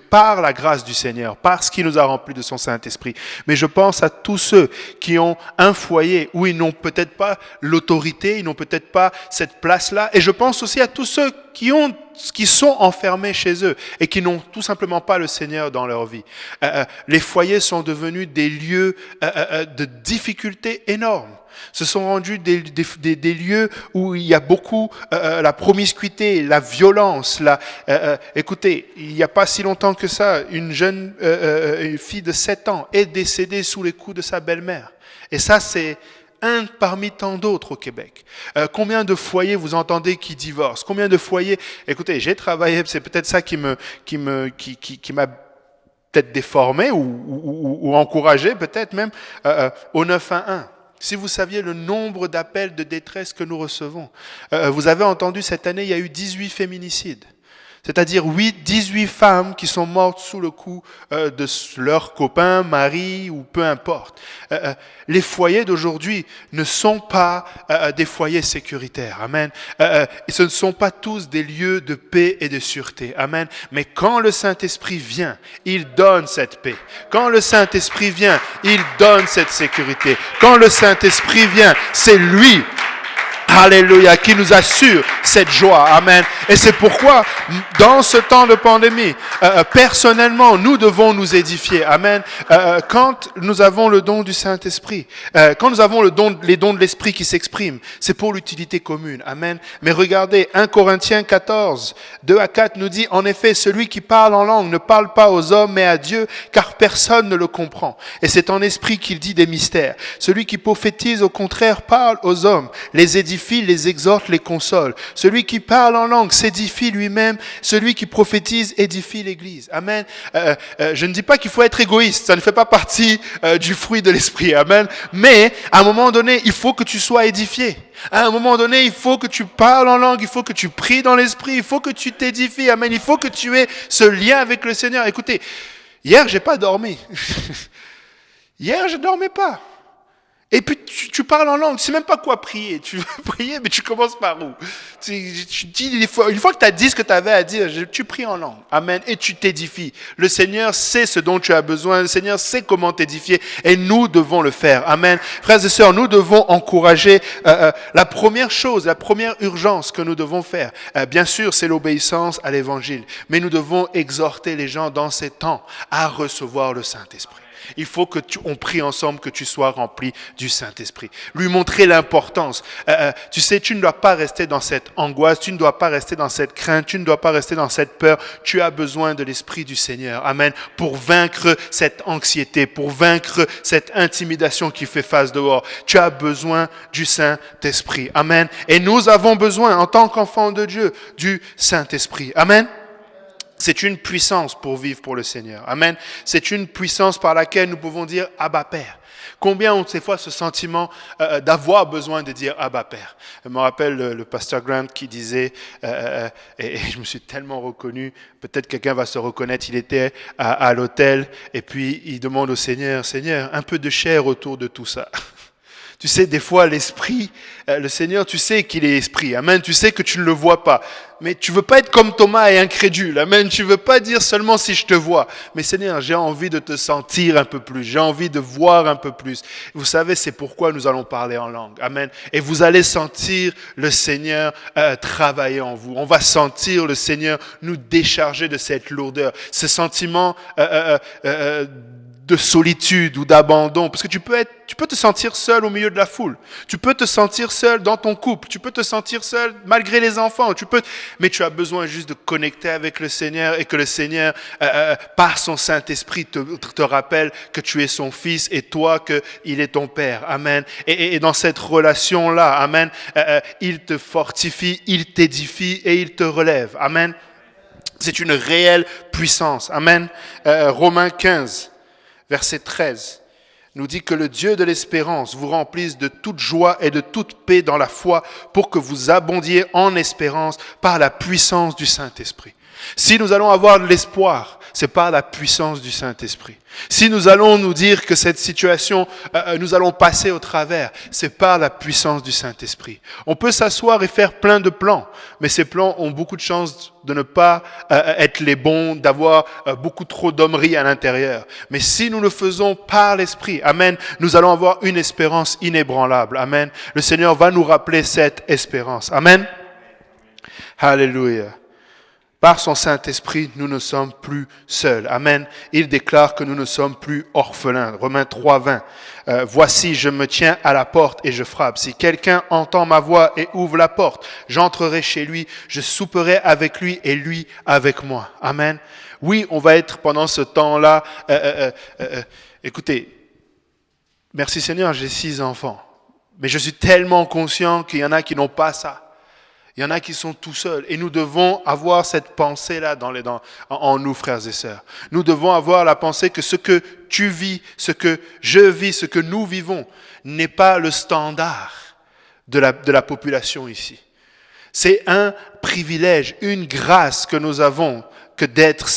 par la grâce du Seigneur, parce qu'il nous a remplis de son Saint-Esprit. Mais je pense à tous ceux qui ont un foyer où ils n'ont peut-être pas l'autorité, ils n'ont peut-être pas cette place-là. Et je pense aussi à tous ceux qui sont enfermés chez eux et qui n'ont tout simplement pas le Seigneur dans leur vie. Les foyers sont devenus des lieux de difficultés énormes. Se sont rendus des lieux où il y a beaucoup la promiscuité, la violence. Écoutez, il n'y a pas si longtemps que ça, une jeune une fille de 7 ans est décédée sous les coups de sa belle-mère. Et ça, c'est un parmi tant d'autres au Québec. Combien de foyers vous entendez qui divorcent? Combien de foyers? Écoutez, j'ai travaillé, c'est peut-être ça qui m'a peut-être déformé ou encouragé, peut-être même, au 911. Si vous saviez le nombre d'appels de détresse que nous recevons. Vous avez entendu, cette année, il y a eu 18 féminicides. C'est-à-dire 18 femmes qui sont mortes sous le coup de leur copain, mari ou peu importe. Les foyers d'aujourd'hui ne sont pas des foyers sécuritaires. Amen. Ce ne sont pas tous des lieux de paix et de sûreté. Amen. Mais quand le Saint-Esprit vient, il donne cette paix. Quand le Saint-Esprit vient, il donne cette sécurité. Quand le Saint-Esprit vient, c'est lui, alléluia, qui nous assure cette joie. Amen. Et c'est pourquoi, dans ce temps de pandémie, personnellement, nous devons nous édifier. Amen. Quand nous avons le don du Saint-Esprit, quand nous avons les dons de l'Esprit qui s'expriment, c'est pour l'utilité commune. Amen. Mais regardez, 1 Corinthiens 14, 2 à 4 nous dit, en effet, celui qui parle en langue ne parle pas aux hommes, mais à Dieu, car personne ne le comprend. Et c'est en esprit qu'il dit des mystères. Celui qui prophétise, au contraire, parle aux hommes, les édifie, les exhorte, les console. Celui qui parle en langue s'édifie lui-même. Celui qui prophétise édifie l'Église. Amen. Je ne dis pas qu'il faut être égoïste. Ça ne fait pas partie du fruit de l'esprit. Amen. Mais à un moment donné, il faut que tu sois édifié. À un moment donné, il faut que tu parles en langue. Il faut que tu pries dans l'esprit. Il faut que tu t'édifies. Amen. Il faut que tu aies ce lien avec le Seigneur. Écoutez, hier, j'ai pas dormi. Hier, je dormais pas. Et puis tu parles en langue, tu sais même pas quoi prier. Tu veux prier, mais tu commences par où? Tu dis, une fois que tu as dit ce que tu avais à dire, tu pries en langue. Amen. Et tu t'édifies. Le Seigneur sait ce dont tu as besoin. Le Seigneur sait comment t'édifier. Et nous devons le faire. Amen. Frères et sœurs, nous devons encourager la première chose, la première urgence que nous devons faire. Bien sûr, c'est l'obéissance à l'Évangile. Mais nous devons exhorter les gens dans ces temps à recevoir le Saint-Esprit. Il faut on prie ensemble que tu sois rempli du Saint-Esprit. Lui montrer l'importance. Tu sais, tu ne dois pas rester dans cette angoisse, tu ne dois pas rester dans cette crainte, tu ne dois pas rester dans cette peur. Tu as besoin de l'Esprit du Seigneur. Amen. Pour vaincre cette anxiété, pour vaincre cette intimidation qui fait face dehors. Tu as besoin du Saint-Esprit. Amen. Et nous avons besoin, en tant qu'enfants de Dieu, du Saint-Esprit. Amen. C'est une puissance pour vivre pour le Seigneur. Amen. C'est une puissance par laquelle nous pouvons dire Abba Père. Combien ont ces fois ce sentiment d'avoir besoin de dire Abba Père? Je me rappelle le pasteur Grant qui disait, et je me suis tellement reconnu, peut-être quelqu'un va se reconnaître, il était à l'hôtel et puis il demande au Seigneur, Seigneur, un peu de chair autour de tout ça. Tu sais, des fois, l'esprit, le Seigneur, tu sais qu'il est esprit. Amen. Tu sais que tu ne le vois pas. Mais tu veux pas être comme Thomas et incrédule. Amen. Tu veux pas dire seulement si je te vois. Mais Seigneur, j'ai envie de te sentir un peu plus. J'ai envie de voir un peu plus. Vous savez, c'est pourquoi nous allons parler en langue. Amen. Et vous allez sentir le Seigneur travailler en vous. On va sentir le Seigneur nous décharger de cette lourdeur. Ce sentiment de solitude ou d'abandon. Parce que tu peux te sentir seul au milieu de la foule. Tu peux te sentir seul dans ton couple. Tu peux te sentir seul malgré les enfants. Mais tu as besoin juste de connecter avec le Seigneur et que le Seigneur, par son Saint-Esprit, te rappelle que tu es son fils et toi qu'il est ton Père. Amen. Et dans cette relation-là, amen, il te fortifie, il t'édifie et il te relève. Amen. C'est une réelle puissance. Amen. Romains 15. Verset 13 nous dit que le Dieu de l'espérance vous remplisse de toute joie et de toute paix dans la foi pour que vous abondiez en espérance par la puissance du Saint-Esprit. Si nous allons avoir de l'espoir, c'est par la puissance du Saint-Esprit. Si nous allons nous dire que cette situation, nous allons passer au travers, c'est par la puissance du Saint-Esprit. On peut s'asseoir et faire plein de plans, mais ces plans ont beaucoup de chances de ne pas être les bons, d'avoir beaucoup trop d'hommerie à l'intérieur. Mais si nous le faisons par l'Esprit, amen, nous allons avoir une espérance inébranlable. Amen. Le Seigneur va nous rappeler cette espérance. Amen. Alléluia. Par son Saint-Esprit, nous ne sommes plus seuls. Amen. Il déclare que nous ne sommes plus orphelins. Romains 3, 20. Voici, je me tiens à la porte et je frappe. Si quelqu'un entend ma voix et ouvre la porte, j'entrerai chez lui, je souperai avec lui et lui avec moi. Amen. Oui, on va être pendant ce temps-là. Écoutez, merci Seigneur, j'ai 6 enfants. Mais je suis tellement conscient qu'il y en a qui n'ont pas ça. Il y en a qui sont tout seuls. Et nous devons avoir cette pensée-là en nous, frères et sœurs. Nous devons avoir la pensée que ce que tu vis, ce que je vis, ce que nous vivons, n'est pas le standard de la population ici. C'est un privilège, une grâce que nous avons que d'être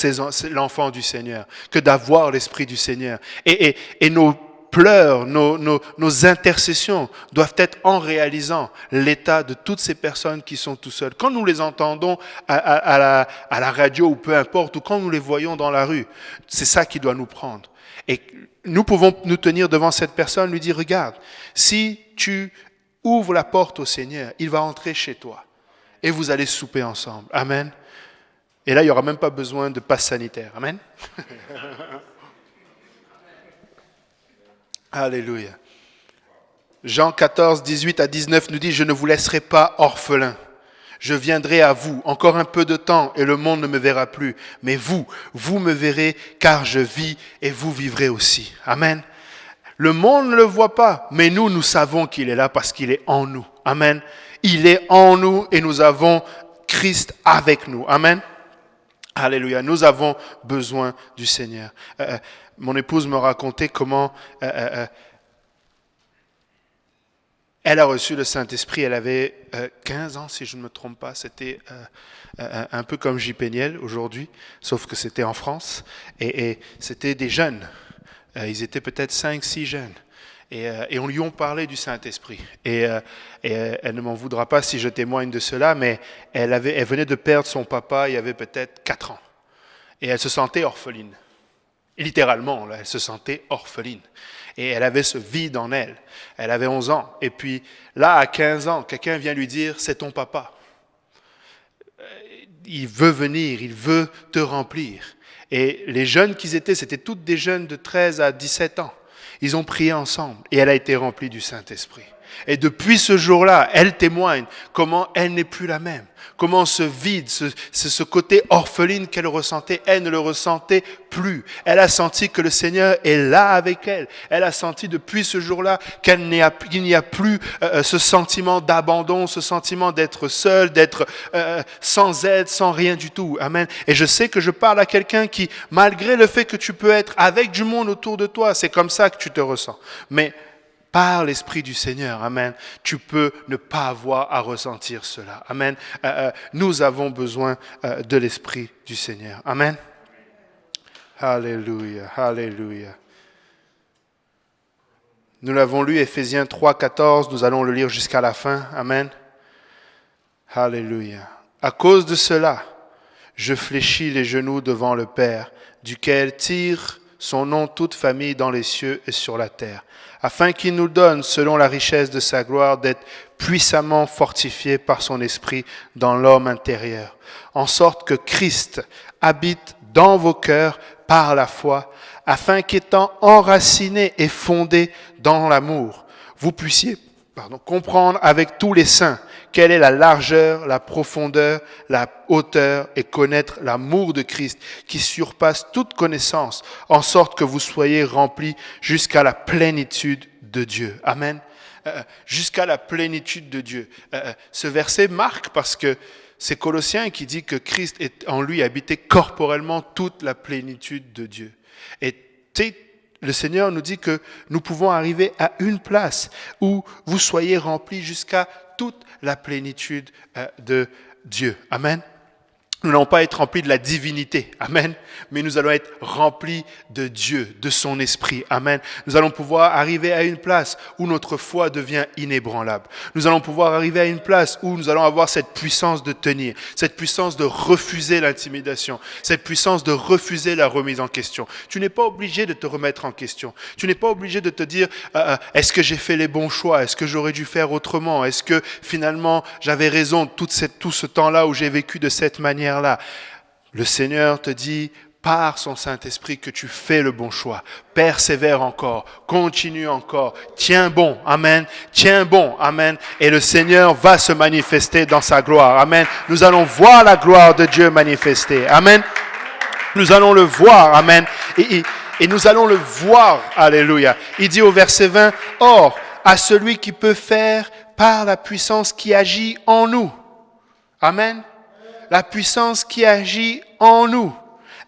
l'enfant du Seigneur, que d'avoir l'Esprit du Seigneur. Et nos pleurs, nos intercessions doivent être en réalisant l'état de toutes ces personnes qui sont tout seules. Quand nous les entendons à la radio ou peu importe, ou quand nous les voyons dans la rue, c'est ça qui doit nous prendre. Et nous pouvons nous tenir devant cette personne, lui dire, regarde, si tu ouvres la porte au Seigneur, il va entrer chez toi et vous allez souper ensemble. Amen. Et là, il n'y aura même pas besoin de passe sanitaire. Amen. Alléluia. Jean 14, 18 à 19 nous dit, je ne vous laisserai pas orphelins. Je viendrai à vous encore un peu de temps et le monde ne me verra plus. Mais vous me verrez car je vis et vous vivrez aussi. Amen. Le monde ne le voit pas, mais nous savons qu'il est là parce qu'il est en nous. Amen. Il est en nous et nous avons Christ avec nous. Amen. Alléluia. Nous avons besoin du Seigneur. Mon épouse me racontait comment elle a reçu le Saint-Esprit. Elle avait 15 ans, si je ne me trompe pas. C'était un peu comme J. Péniel aujourd'hui, sauf que c'était en France. Et c'était des jeunes. Ils étaient peut-être 5-6 jeunes. Et on lui a parlé du Saint-Esprit. Et elle ne m'en voudra pas si je témoigne de cela, mais elle venait de perdre son papa il y avait peut-être 4 ans. Et elle se sentait orpheline. Littéralement, là, elle se sentait orpheline. Et elle avait ce vide en elle. Elle avait 11 ans. Et puis là, à 15 ans, quelqu'un vient lui dire, c'est ton papa. Il veut venir, il veut te remplir. Et les jeunes qu'ils étaient, c'était toutes des jeunes de 13 à 17 ans. Ils ont prié ensemble et elle a été remplie du Saint-Esprit. Et depuis ce jour-là, elle témoigne comment elle n'est plus la même. Comment ce vide, ce côté orpheline qu'elle ressentait, elle ne le ressentait plus. Elle a senti que le Seigneur est là avec elle. Elle a senti depuis ce jour-là qu'il n'y a plus ce sentiment d'abandon, ce sentiment d'être seule, d'être sans aide, sans rien du tout. Amen. Et je sais que je parle à quelqu'un qui, malgré le fait que tu peux être avec du monde autour de toi, c'est comme ça que tu te ressens. Mais par l'Esprit du Seigneur, amen, tu peux ne pas avoir à ressentir cela. Amen. Nous avons besoin de l'Esprit du Seigneur. Amen. Alléluia, alléluia. Nous l'avons lu, Éphésiens 3, 14, nous allons le lire jusqu'à la fin. Amen. Alléluia. À cause de cela, je fléchis les genoux devant le Père, duquel tire son nom toute famille dans les cieux et sur la terre, afin qu'il nous donne, selon la richesse de sa gloire, d'être puissamment fortifiés par son esprit dans l'homme intérieur, en sorte que Christ habite dans vos cœurs par la foi, afin qu'étant enracinés et fondés dans l'amour, vous puissiez comprendre avec tous les saints quelle est la largeur, la profondeur, la hauteur et connaître l'amour de Christ qui surpasse toute connaissance, en sorte que vous soyez remplis jusqu'à la plénitude de Dieu. Amen. Jusqu'à la plénitude de Dieu. Ce verset marque parce que c'est Colossiens qui dit que Christ est en lui habité corporellement toute la plénitude de Dieu. Et le Seigneur nous dit que nous pouvons arriver à une place où vous soyez remplis jusqu'à toute la plénitude de Dieu. Amen. Nous n'allons pas être remplis de la divinité. Amen. Mais nous allons être remplis de Dieu, de son esprit. Amen. Nous allons pouvoir arriver à une place où notre foi devient inébranlable. Nous allons pouvoir arriver à une place où nous allons avoir cette puissance de tenir, cette puissance de refuser l'intimidation, cette puissance de refuser la remise en question. Tu n'es pas obligé de te remettre en question. Tu n'es pas obligé de te dire est-ce que j'ai fait les bons choix? Est-ce que j'aurais dû faire autrement? Est-ce que finalement j'avais raison tout ce temps-là où j'ai vécu de cette manière? Là, le Seigneur te dit par son Saint-Esprit que tu fais le bon choix. Persévère encore, continue encore, tiens bon, amen, tiens bon, amen. Et le Seigneur va se manifester dans sa gloire, amen. Nous allons voir la gloire de Dieu manifester, amen. Nous allons le voir, amen. Et nous allons le voir, alléluia. Il dit au verset 20, « Or, à celui qui peut faire par la puissance qui agit en nous. » Amen. La puissance qui agit en nous,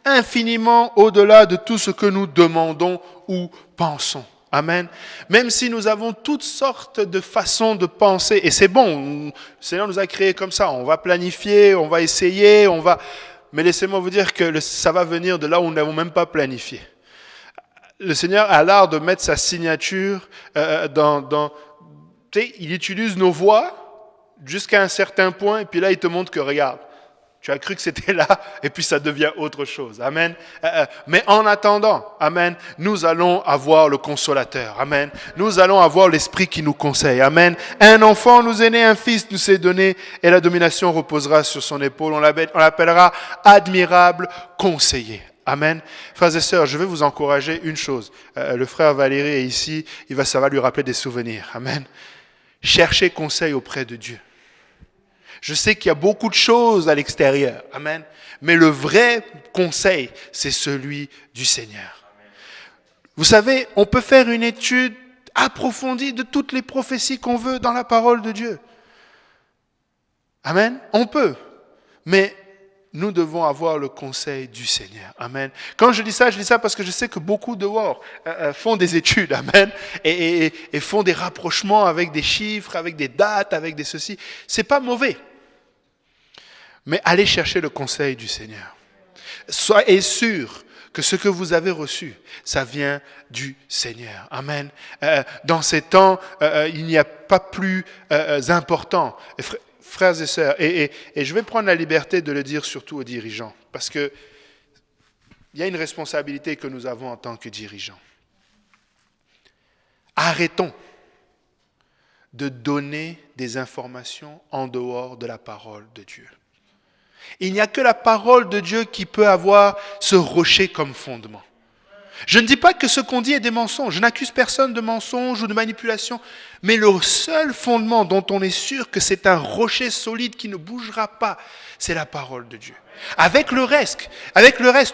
infiniment au-delà de tout ce que nous demandons ou pensons. Amen. Même si nous avons toutes sortes de façons de penser, et c'est bon, le Seigneur nous a créés comme ça, on va planifier, on va essayer, mais laissez-moi vous dire que ça va venir de là où nous n'avons même pas planifié. Le Seigneur a l'art de mettre sa signature il utilise nos voix jusqu'à un certain point, et puis là il te montre que regarde, tu as cru que c'était là, et puis ça devient autre chose. Amen. Mais en attendant, amen, nous allons avoir le consolateur. Amen. Nous allons avoir l'Esprit qui nous conseille. Amen. Un enfant nous est né, un fils nous est donné, et la domination reposera sur son épaule. On l'appellera admirable conseiller. Amen. Frères et sœurs, je vais vous encourager une chose. Le frère Valérie est ici, ça va lui rappeler des souvenirs. Amen. Cherchez conseil auprès de Dieu. Je sais qu'il y a beaucoup de choses à l'extérieur. Amen. Mais le vrai conseil, c'est celui du Seigneur. Vous savez, on peut faire une étude approfondie de toutes les prophéties qu'on veut dans la parole de Dieu. Amen. On peut. Mais nous devons avoir le conseil du Seigneur. Amen. Quand je dis ça parce que je sais que beaucoup dehors font des études. Amen. Et font des rapprochements avec des chiffres, avec des dates, avec des ceci. C'est pas mauvais. Mais allez chercher le conseil du Seigneur. Soyez sûr que ce que vous avez reçu, ça vient du Seigneur. Amen. Dans ces temps, il n'y a pas plus important. Frères et sœurs, et je vais prendre la liberté de le dire surtout aux dirigeants, parce que il y a une responsabilité que nous avons en tant que dirigeants. Arrêtons de donner des informations en dehors de la parole de Dieu. Il n'y a que la parole de Dieu qui peut avoir ce rocher comme fondement. Je ne dis pas que ce qu'on dit est des mensonges. Je n'accuse personne de mensonge ou de manipulation. Mais le seul fondement dont on est sûr que c'est un rocher solide qui ne bougera pas, c'est la parole de Dieu. Avec le reste,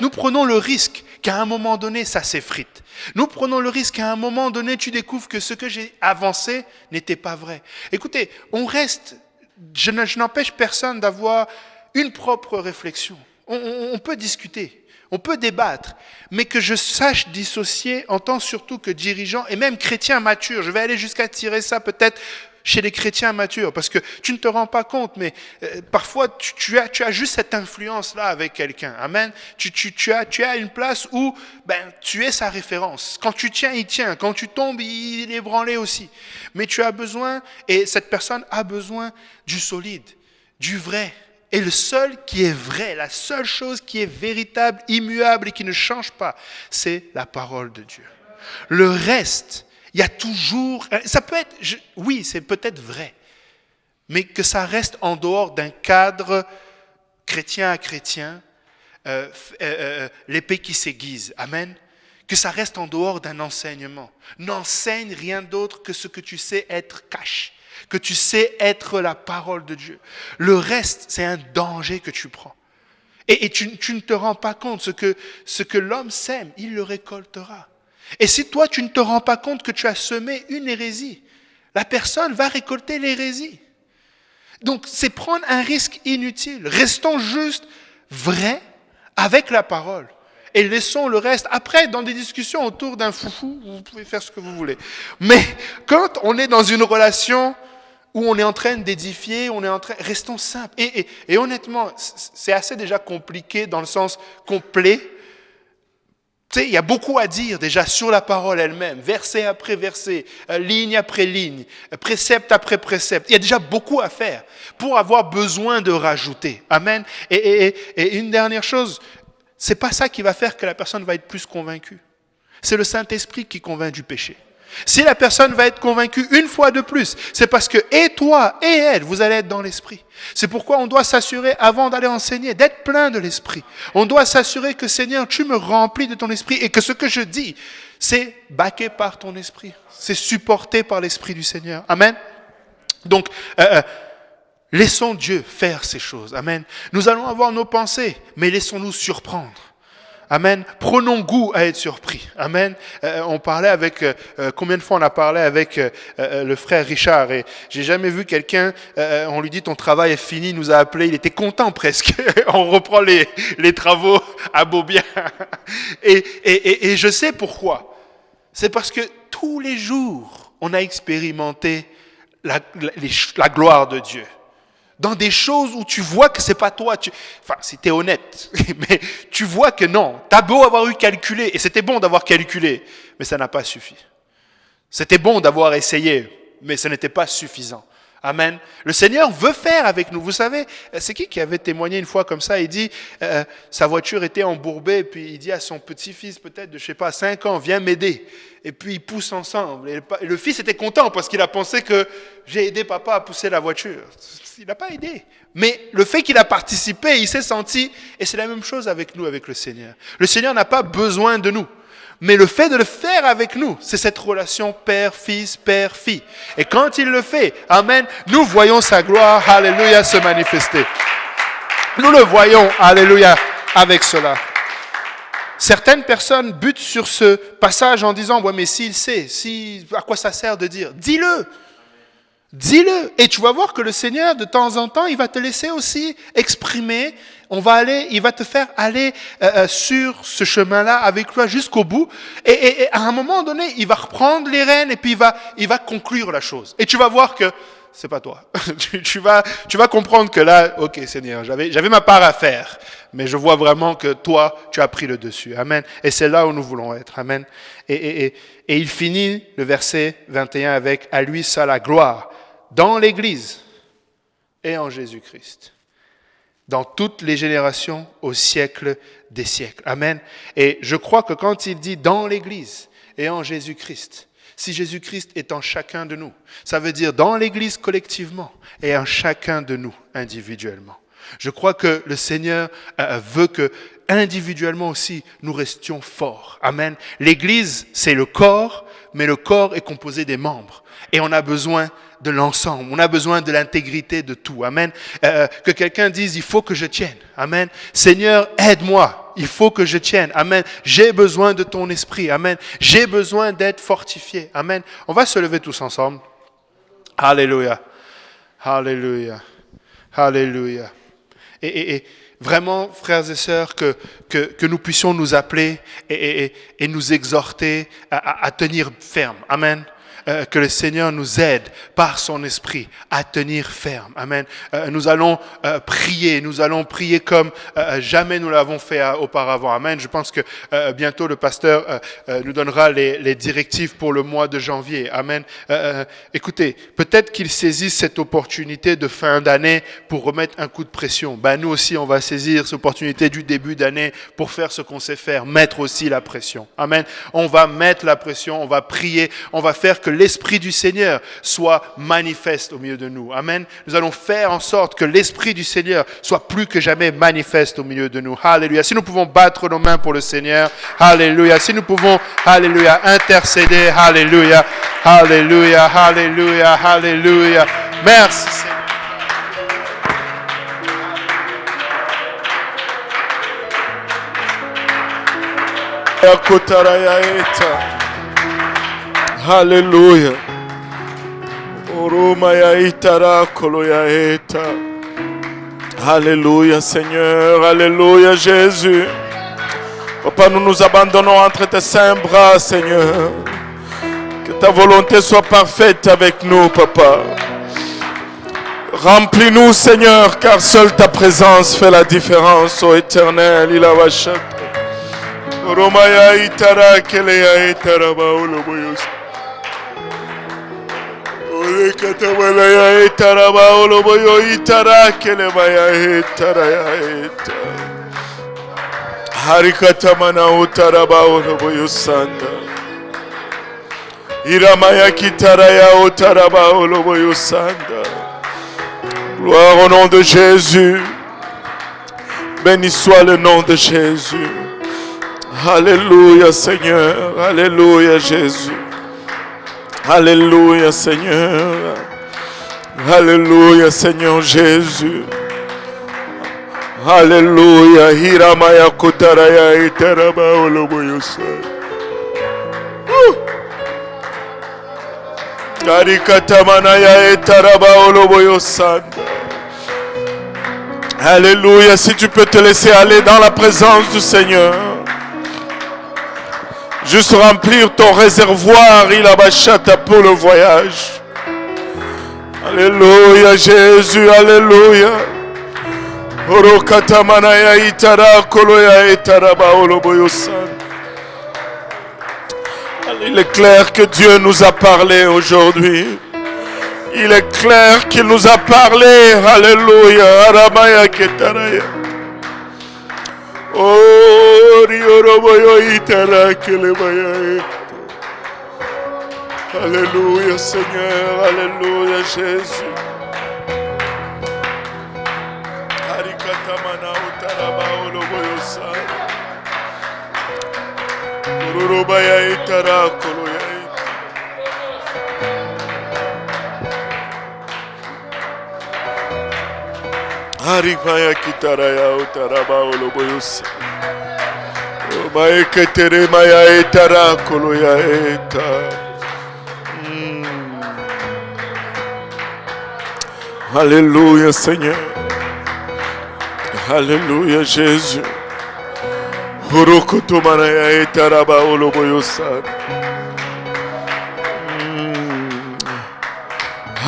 nous prenons le risque qu'à un moment donné, ça s'effrite. Nous prenons le risque qu'à un moment donné, tu découvres que ce que j'ai avancé n'était pas vrai. Écoutez, je n'empêche personne d'avoir une propre réflexion. On peut discuter, on peut débattre, mais que je sache dissocier en tant surtout que dirigeant et même chrétien mature. Je vais aller jusqu'à tirer ça peut-être chez les chrétiens matures, parce que tu ne te rends pas compte, mais parfois tu as juste cette influence-là avec quelqu'un. Amen. Tu as une place où tu es sa référence. Quand tu tiens, il tient. Quand tu tombes, il est ébranlé aussi. Mais tu as besoin, et cette personne a besoin du solide, du vrai. Et le seul qui est vrai, la seule chose qui est véritable, immuable et qui ne change pas, c'est la parole de Dieu. Le reste, il y a toujours... Ça peut être... Oui, c'est peut-être vrai. Mais que ça reste en dehors d'un cadre chrétien à chrétien, l'épée qui s'aiguise. Amen. Que ça reste en dehors d'un enseignement. N'enseigne rien d'autre que ce que tu sais être cache, que tu sais être la parole de Dieu. Le reste, c'est un danger que tu prends. Et tu ne te rends pas compte, ce que l'homme sème, il le récoltera. Et si toi, tu ne te rends pas compte que tu as semé une hérésie, la personne va récolter l'hérésie. Donc, c'est prendre un risque inutile. Restons juste vrais avec la parole. Et laissons le reste. Après, dans des discussions autour d'un foufou, vous pouvez faire ce que vous voulez. Mais quand on est dans une relation où on est en train d'édifier, restons simples. Et honnêtement, c'est assez déjà compliqué dans le sens complet. Tu sais, il y a beaucoup à dire déjà sur la parole elle-même, verset après verset, ligne après ligne, précepte après précepte. Il y a déjà beaucoup à faire pour avoir besoin de rajouter. Amen. Et une dernière chose, c'est pas ça qui va faire que la personne va être plus convaincue. C'est le Saint-Esprit qui convainc du péché. Si la personne va être convaincue une fois de plus, c'est parce que et toi et elle, vous allez être dans l'esprit. C'est pourquoi on doit s'assurer, avant d'aller enseigner, d'être plein de l'esprit. On doit s'assurer que Seigneur, tu me remplis de ton esprit et que ce que je dis, c'est backé par ton esprit. C'est supporté par l'esprit du Seigneur. Amen. Donc, laissons Dieu faire ces choses. Amen. Nous allons avoir nos pensées, mais laissons-nous surprendre. Amen. Prenons goût à être surpris. Amen. On parlait avec, combien de fois on a parlé avec le frère Richard, et j'ai jamais vu quelqu'un, on lui dit ton travail est fini, il nous a appelé, il était content presque. On reprend les travaux à Beaubien. Et je sais pourquoi. C'est parce que tous les jours, on a expérimenté la gloire de Dieu. Dans des choses où tu vois que c'est pas toi, si t'es honnête, mais tu vois que non, t'as beau avoir eu calculé, et c'était bon d'avoir calculé, mais ça n'a pas suffi. C'était bon d'avoir essayé, mais ce n'était pas suffisant. Amen. Le Seigneur veut faire avec nous. Vous savez, c'est qui avait témoigné une fois comme ça? Il dit, sa voiture était embourbée, puis il dit à son petit-fils, peut-être de, 5 ans, viens m'aider. Et puis ils poussent ensemble. Et le fils était content parce qu'il a pensé que j'ai aidé papa à pousser la voiture. Il n'a pas aidé. Mais le fait qu'il a participé, il s'est senti, et c'est la même chose avec nous, avec le Seigneur. Le Seigneur n'a pas besoin de nous. Mais le fait de le faire avec nous, c'est cette relation père-fils, père-fille. Et quand il le fait, amen, nous voyons sa gloire, alléluia, se manifester. Nous le voyons, alléluia, avec cela. Certaines personnes butent sur ce passage en disant, ouais, mais s'il sait, à quoi ça sert de dire? Dis-le. Dis-le. Et tu vas voir que le Seigneur, de temps en temps, il va te laisser aussi exprimer. Il va te faire aller sur ce chemin-là avec toi jusqu'au bout. Et à un moment donné, il va reprendre les rênes et puis il va conclure la chose. Et tu vas voir que c'est pas toi. tu vas comprendre que là, ok Seigneur, j'avais ma part à faire. Mais je vois vraiment que toi, tu as pris le dessus. Amen. Et c'est là où nous voulons être. Amen. Et il finit le verset 21 avec « À lui seul la gloire » dans l'Église et en Jésus-Christ. Dans toutes les générations, au siècle des siècles. Amen. Et je crois que quand il dit « dans l'Église et en Jésus-Christ », si Jésus-Christ est en chacun de nous, ça veut dire dans l'Église collectivement et en chacun de nous individuellement. Je crois que le Seigneur veut que individuellement aussi nous restions forts. Amen. L'Église, c'est le corps, mais le corps est composé des membres. Et on a besoin de l'ensemble. On a besoin de l'intégrité de tout. Amen. Que quelqu'un dise, il faut que je tienne. Amen. Seigneur, aide-moi. Il faut que je tienne. Amen. J'ai besoin de ton esprit. Amen. J'ai besoin d'être fortifié. Amen. On va se lever tous ensemble. Alléluia. Alléluia. Alléluia. Et vraiment, frères et sœurs, que nous puissions nous appeler et nous exhorter à tenir ferme. Amen. Que le Seigneur nous aide par son esprit à tenir ferme. Amen. Nous allons prier comme jamais nous l'avons fait auparavant. Amen. Je pense que bientôt le pasteur nous donnera les directives pour le mois de janvier. Amen. Écoutez, peut-être qu'il saisit cette opportunité de fin d'année pour remettre un coup de pression. Nous aussi, on va saisir cette opportunité du début d'année pour faire ce qu'on sait faire, mettre aussi la pression. Amen. On va mettre la pression, on va prier, on va faire que l'Esprit du Seigneur soit manifeste au milieu de nous. Amen. Nous allons faire en sorte que l'Esprit du Seigneur soit plus que jamais manifeste au milieu de nous. Alléluia. Si nous pouvons battre nos mains pour le Seigneur, alléluia. Si nous pouvons, alléluia, intercéder, alléluia, alléluia, alléluia, alléluia. Merci Seigneur. Alléluia. Alléluia Seigneur, alléluia Jésus. Papa, nous nous abandonnons entre tes saints bras, Seigneur. Que ta volonté soit parfaite avec nous, Papa. Remplis-nous, Seigneur, car seule ta présence fait la différence, ô Éternel. Il a vachat. Romaya itara keleya itara baolo boyos. Ole katabala itara baolo boyo itara kelemaya itara ya ita. Harikata mana utara baolo boyo sanda. Iramaya kitara ya utara baolo boyo sanda. Gloire au nom de Jésus. Béni soit le nom de Jésus. Alléluia Seigneur, alléluia Jésus, alléluia Seigneur, alléluia Seigneur Jésus, alléluia. Hiramaya kotaraya itaraba oloboyosa. Karikatamana itaraba oloboyosa. Alléluia. Si tu peux te laisser aller dans la présence du Seigneur. Juste remplir ton réservoir, il a bachata pour le voyage. Alléluia Jésus, alléluia. Orokatamanaya itara koloya itaraba oloboyosan. Il est clair que Dieu nous a parlé aujourd'hui. Il est clair qu'il nous a parlé. Alléluia. Aramaya ketaraya. Oh, alléluia Seigneur, alléluia Jésus. Harikatamana utaraba oloboyosa. Urubaya itara koloya. Harikaya kitaraya utaraba oloboyosa. Maiketere maya etara koloya eta. Alléluia Seigneur. Alléluia Jésus. Horokotomanaya etara ba oloboyosa.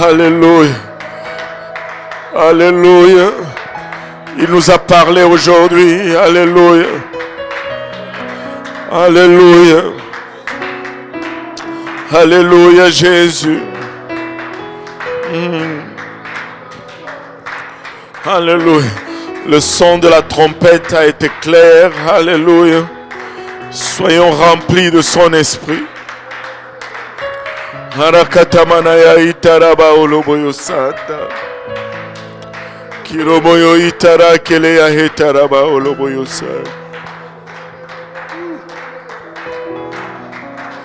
Alléluia. Alléluia. Il nous a parlé aujourd'hui. Alléluia. Alléluia. Alléluia Jésus. Alléluia. Le son de la trompette a été clair. Alléluia. Soyons remplis de son esprit. Harakatamanaya itaraba oloboyosata. Kiroboyo itara keleya hetaraba oloboyosata.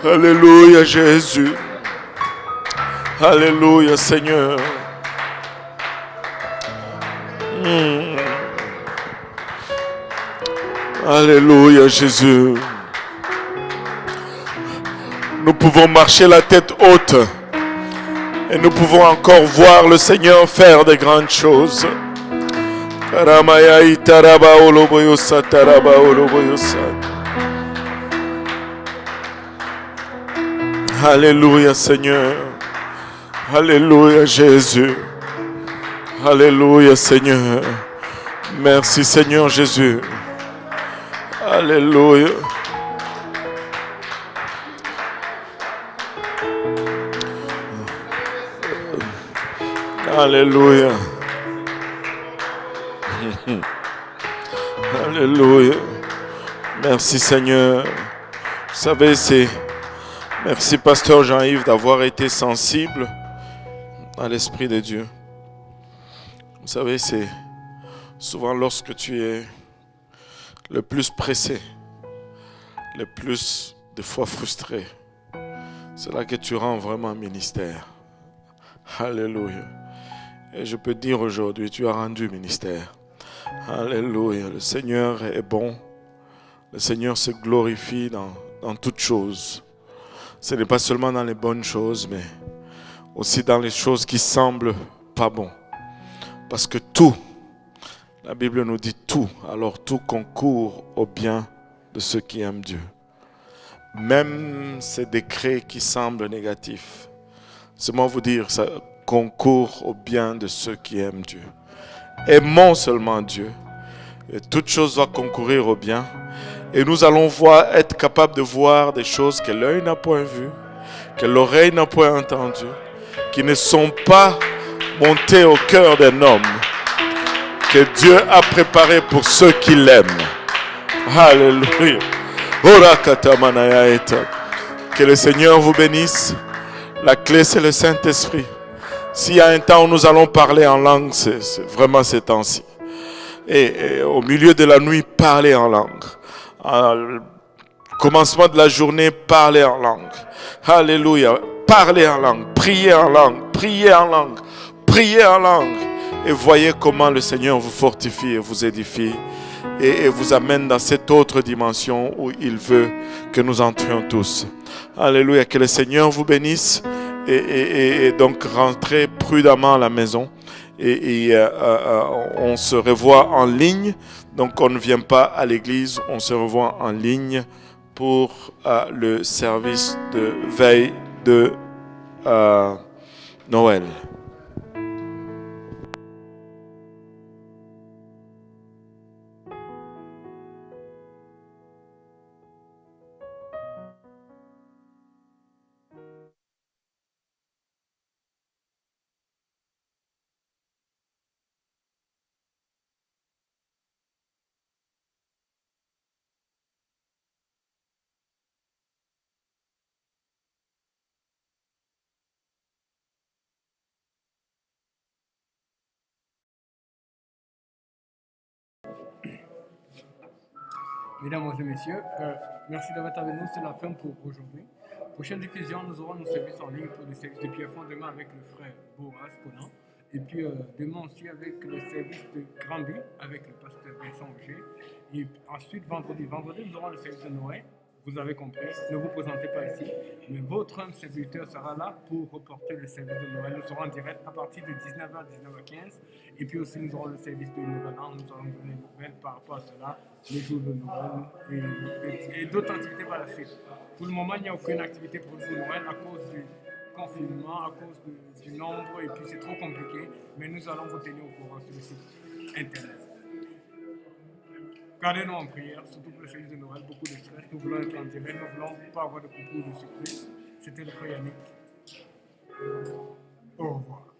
Alléluia Jésus. Alléluia Seigneur. Alléluia Jésus. Nous pouvons marcher la tête haute et nous pouvons encore voir le Seigneur faire de grandes choses. Karamaya itaraba oloboyosa taraba oloboyosa. Alléluia Seigneur. Alléluia Jésus. Alléluia Seigneur. Merci Seigneur Jésus. Alléluia. Alléluia. Alléluia. Merci Seigneur. Vous savez, c'est Merci, pasteur Jean-Yves, d'avoir été sensible à l'Esprit de Dieu. Vous savez, c'est souvent lorsque tu es le plus pressé, le plus de fois frustré, c'est là que tu rends vraiment un ministère. Alléluia. Et je peux dire aujourd'hui, tu as rendu ministère. Alléluia. Le Seigneur est bon. Le Seigneur se glorifie dans toutes choses. Ce n'est pas seulement dans les bonnes choses, mais aussi dans les choses qui semblent pas bon. Parce que tout, la Bible nous dit tout, alors tout concourt au bien de ceux qui aiment Dieu. Même ces décrets qui semblent négatifs, c'est moi vous dire, ça concourt au bien de ceux qui aiment Dieu. Aimons seulement Dieu, et toute chose va concourir au bien. Et nous allons être capables de voir des choses que l'œil n'a point vues, que l'oreille n'a point entendues, qui ne sont pas montées au cœur d'un homme, que Dieu a préparé pour ceux qui l'aiment. Alléluia. Que le Seigneur vous bénisse. La clé, c'est le Saint-Esprit. S'il y a un temps où nous allons parler en langue, c'est vraiment ces temps-ci. Et au milieu de la nuit, parler en langue. Au commencement de la journée, parler en langue. Alléluia. Parler en langue, prier en langue, prier en langue, prier en langue. Et voyez comment le Seigneur vous fortifie et vous édifie et vous amène dans cette autre dimension où il veut que nous entrions tous. Alléluia. Que le Seigneur vous bénisse et donc rentrez prudemment à la maison. On se revoit en ligne. Donc on ne vient pas à l'église, on se revoit en ligne pour le service de veille de Noël. Mesdames et messieurs, merci d'avoir été avec nous. C'est la fin pour aujourd'hui. Prochaine diffusion, nous aurons nos services en ligne pour le service de Pierrefonds demain avec le frère Boaz Conan. Et puis demain aussi avec le service de Granby avec le pasteur Vincent Auger. Et ensuite, vendredi, nous aurons le service de Noël. Vous avez compris, ne vous présentez pas ici, mais votre homme serviteur sera là pour reporter le service de Noël. Nous serons en direct à partir de 19h à 19h15. Et puis aussi, nous aurons le service de Nouvel An. Nous allons donner des nouvelles par rapport à cela, les jours de Noël et d'autres activités par la suite. Pour le moment, il n'y a aucune activité pour le jour de Noël à cause du confinement, à cause du nombre, et puis c'est trop compliqué. Mais nous allons vous tenir au courant sur le site internet. Gardez-nous en prière, surtout pour le service de Noël, beaucoup de stress. Nous voulons être en direct, nous voulons pas avoir de concours de surprise. C'était le frère Yannick. Au revoir.